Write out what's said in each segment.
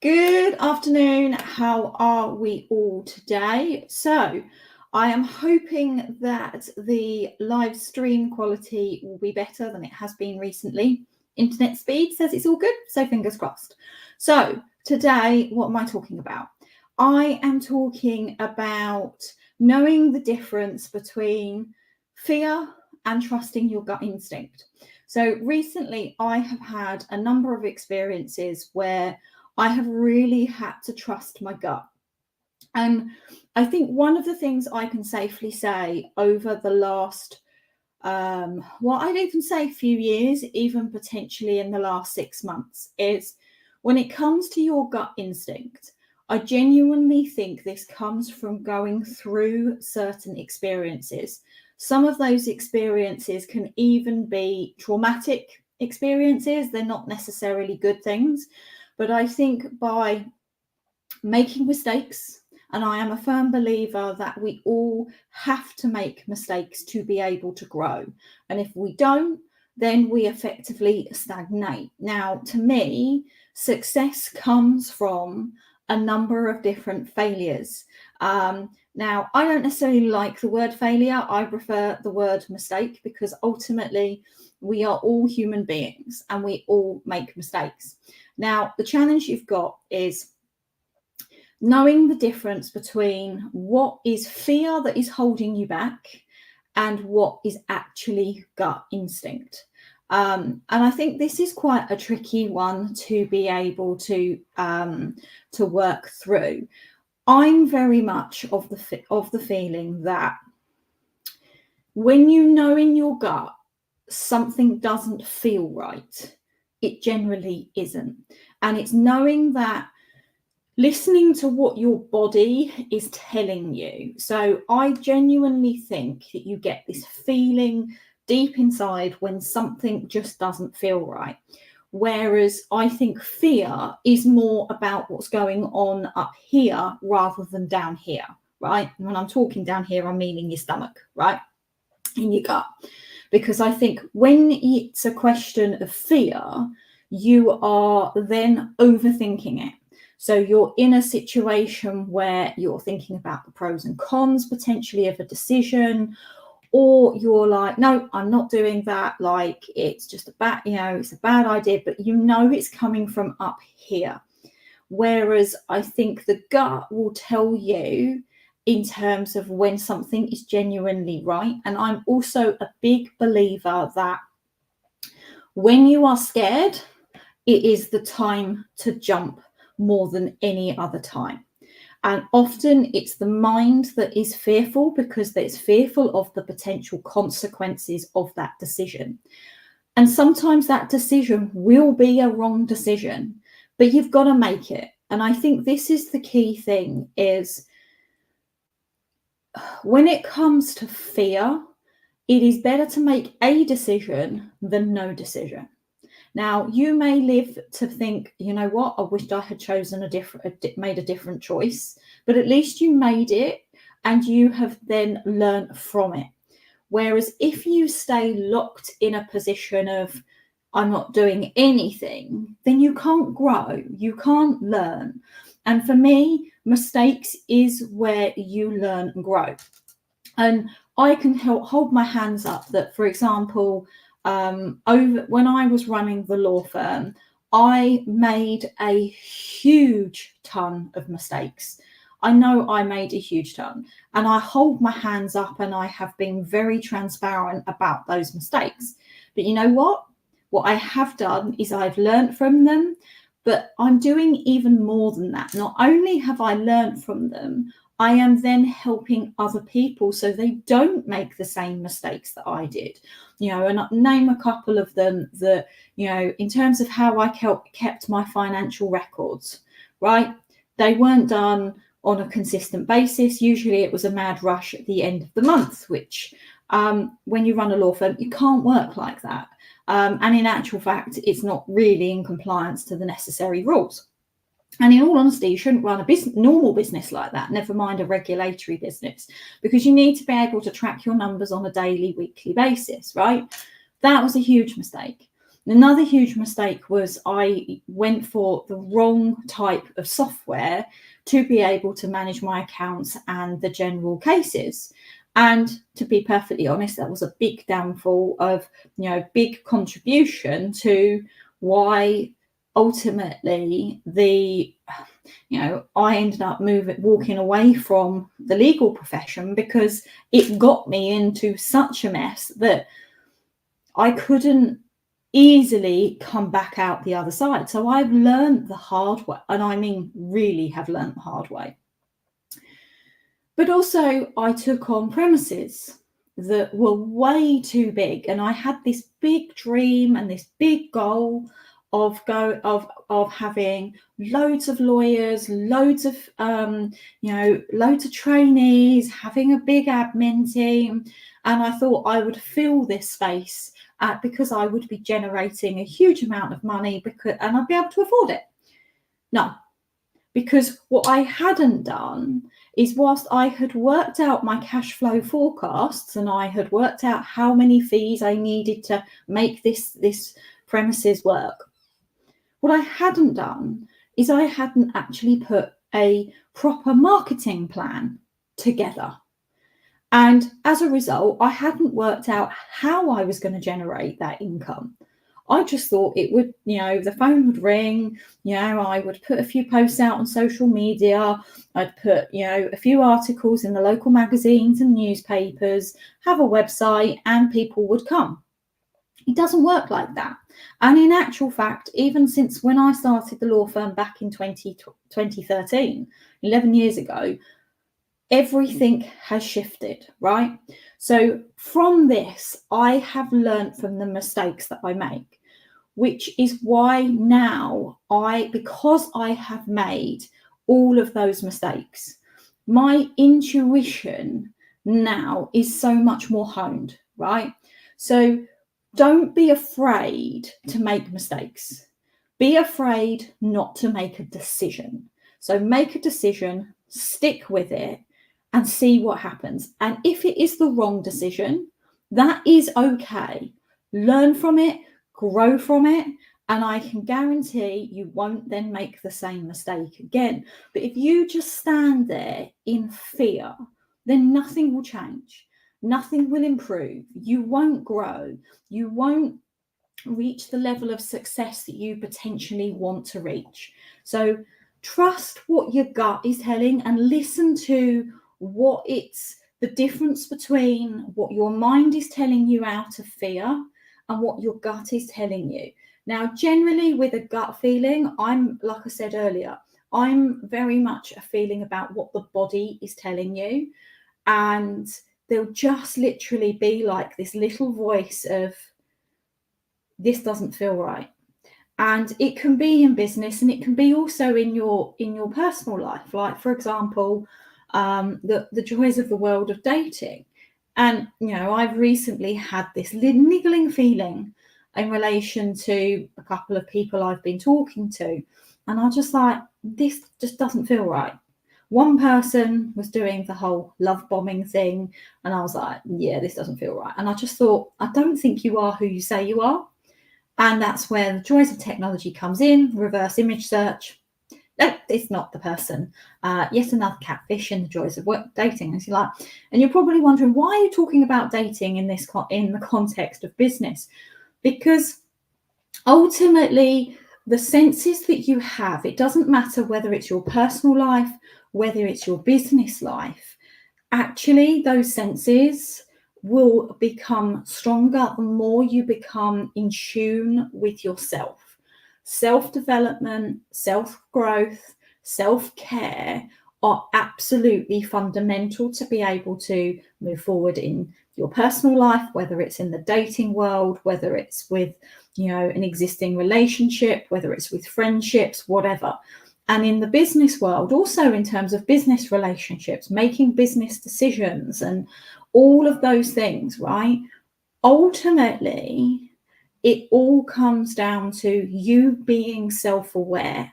Good afternoon. How are we all today? So, I am hoping that the live stream quality will be better than it has been recently. Internet speed says it's all good, so fingers crossed. So, today, what am I talking about? I am talking about knowing the difference between fear and trusting your gut instinct. So, recently, I have had a number of experiences where I have really had to trust my gut. And I think one of the things I can safely say over the last, I'd even say a few years, even potentially in the last 6 months, is when it comes to your gut instinct, I genuinely think this comes from going through certain experiences. Some of those experiences can even be traumatic experiences, they're not necessarily good things. But I think by making mistakes, and I am a firm believer that we all have to make mistakes to be able to grow. And if we don't, then we effectively stagnate. Now, to me, success comes from a number of different failures. Now, I don't necessarily like the word failure. I prefer the word mistake because ultimately we are all human beings and we all make mistakes. Now, the challenge you've got is knowing the difference between what is fear that is holding you back and what is actually gut instinct. And I think this is quite a tricky one to be able to work through. I'm very much of the feeling that when you know in your gut something doesn't feel right, it generally isn't. And it's knowing that, listening to what your body is telling you. So I genuinely think that you get this feeling deep inside when something just doesn't feel right. Whereas I think fear is more about what's going on up here rather than down here, right? And when I'm talking down here, I'm meaning your stomach, right? In your gut. Because I think when it's a question of fear, you are then overthinking it. So you're in a situation where you're thinking about the pros and cons potentially of a decision, or you're like, no, I'm not doing that. Like, it's just it's a bad idea, but it's coming from up here. Whereas I think the gut will tell you in terms of when something is genuinely right. And I'm also a big believer that when you are scared, it is the time to jump more than any other time. And often it's the mind that is fearful because it's fearful of the potential consequences of that decision. And sometimes that decision will be a wrong decision, but you've got to make it. And I think this is the key thing, is when it comes to fear, it is better to make a decision than no decision. Now, you may live to think, you know what, I wished I had chosen made a different choice, but at least you made it and you have then learned from it. Whereas if you stay locked in a position of, I'm not doing anything, then you can't grow, you can't learn. And for me, mistakes is where you learn and grow. And I can hold my hands up that, for example, when I was running the law firm, I made a huge ton of mistakes. I know I made a huge ton, and I hold my hands up and I have been very transparent about those mistakes. But you know what? What I have done is I've learned from them, but I'm doing even more than that. Not only have I learned from them, I am then helping other people so they don't make the same mistakes that I did. And I'll name a couple of them that, in terms of how I kept my financial records, right? They weren't done on a consistent basis. Usually it was a mad rush at the end of the month, which when you run a law firm, you can't work like that. And in actual fact, it's not really in compliance to the necessary rules. And in all honesty, you shouldn't run a normal business like that, never mind a regulatory business, because you need to be able to track your numbers on a daily, weekly basis, right? That was a huge mistake. Another huge mistake was I went for the wrong type of software to be able to manage my accounts and the general cases. And to be perfectly honest, that was a big downfall of, big contribution to why ultimately I ended up walking away from the legal profession, because it got me into such a mess that I couldn't easily come back out the other side. So I've learned the hard way, and I mean really have learned the hard way. But also I took on premises that were way too big, and I had this big dream and this big goal of having loads of lawyers, loads of loads of trainees, having a big admin team. And I thought I would fill this space because I would be generating a huge amount of money and I'd be able to afford it. No, because what I hadn't done is, whilst I had worked out my cash flow forecasts and I had worked out how many fees I needed to make this premises work, what I hadn't done is I hadn't actually put a proper marketing plan together. And as a result, I hadn't worked out how I was going to generate that income. I just thought it would, the phone would ring, I would put a few posts out on social media, I'd put, a few articles in the local magazines and newspapers, have a website, and people would come. It doesn't work like that. And in actual fact, even since when I started the law firm back in 2013, 11 years ago, everything has shifted, right? So from this, I have learned from the mistakes that I make, which is why now because I have made all of those mistakes, my intuition now is so much more honed, right? So don't be afraid to make mistakes. Be afraid not to make a decision. So make a decision, stick with it, and see what happens. And if it is the wrong decision, that is okay. Learn from it, grow from it, and I can guarantee you won't then make the same mistake again. But if you just stand there in fear, then nothing will change. Nothing will improve. You won't grow. You won't reach the level of success that you potentially want to reach. So trust what your gut is telling and listen to the difference between what your mind is telling you out of fear and what your gut is telling you. Now, generally with a gut feeling, like I said earlier, I'm very much a feeling about what the body is telling you. And there'll just literally be like this little voice of, this doesn't feel right. And it can be in business, and it can be also in your personal life. Like, for example, the joys of the world of dating. And, I've recently had this niggling feeling in relation to a couple of people I've been talking to. And I just like, this just doesn't feel right. One person was doing the whole love bombing thing. And I was like, yeah, this doesn't feel right. And I just thought, I don't think you are who you say you are. And that's where the joys of technology comes in, reverse image search. No, it's not the person. Yet another catfish in the joys of dating, as you like. And you're probably wondering, why are you talking about dating in the context of business? Because ultimately, the senses that you have, it doesn't matter whether it's your personal life, whether it's your business life. Actually, those senses will become stronger the more you become in tune with yourself. Self-development, self-growth, self-care are absolutely fundamental to be able to move forward in your personal life, whether it's in the dating world, whether it's with, an existing relationship, whether it's with friendships, whatever. And in the business world, also in terms of business relationships, making business decisions and all of those things, right? Ultimately, it all comes down to you being self-aware.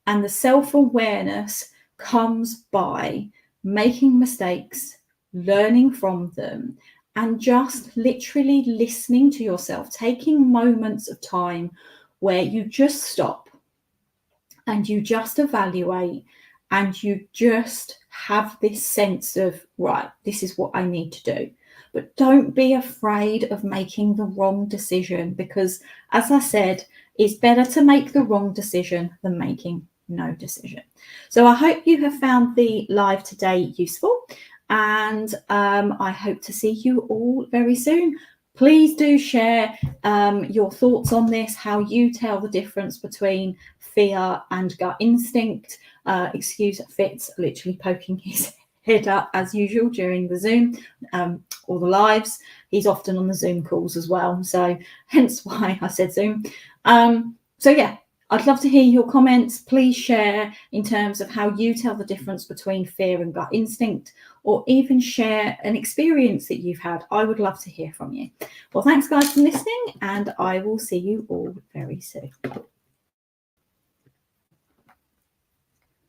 And the self-awareness comes by making mistakes, learning from them, and just literally listening to yourself, taking moments of time where you just stop and you just evaluate and you just have this sense of, right, this is what I need to do. But don't be afraid of making the wrong decision, because, as I said, it's better to make the wrong decision than making no decision. So I hope you have found the live today useful, and I hope to see you all very soon. Please do share your thoughts on this, how you tell the difference between fear and gut instinct. Excuse Fitz literally poking his head up as usual during the Zoom or the lives. He's often on the Zoom calls as well, so hence why I said Zoom. So yeah, I'd love to hear your comments. Please share in terms of how you tell the difference between fear and gut instinct, or even share an experience that you've had. I would love to hear from you. Well, thanks guys for listening, and I will see you all very soon.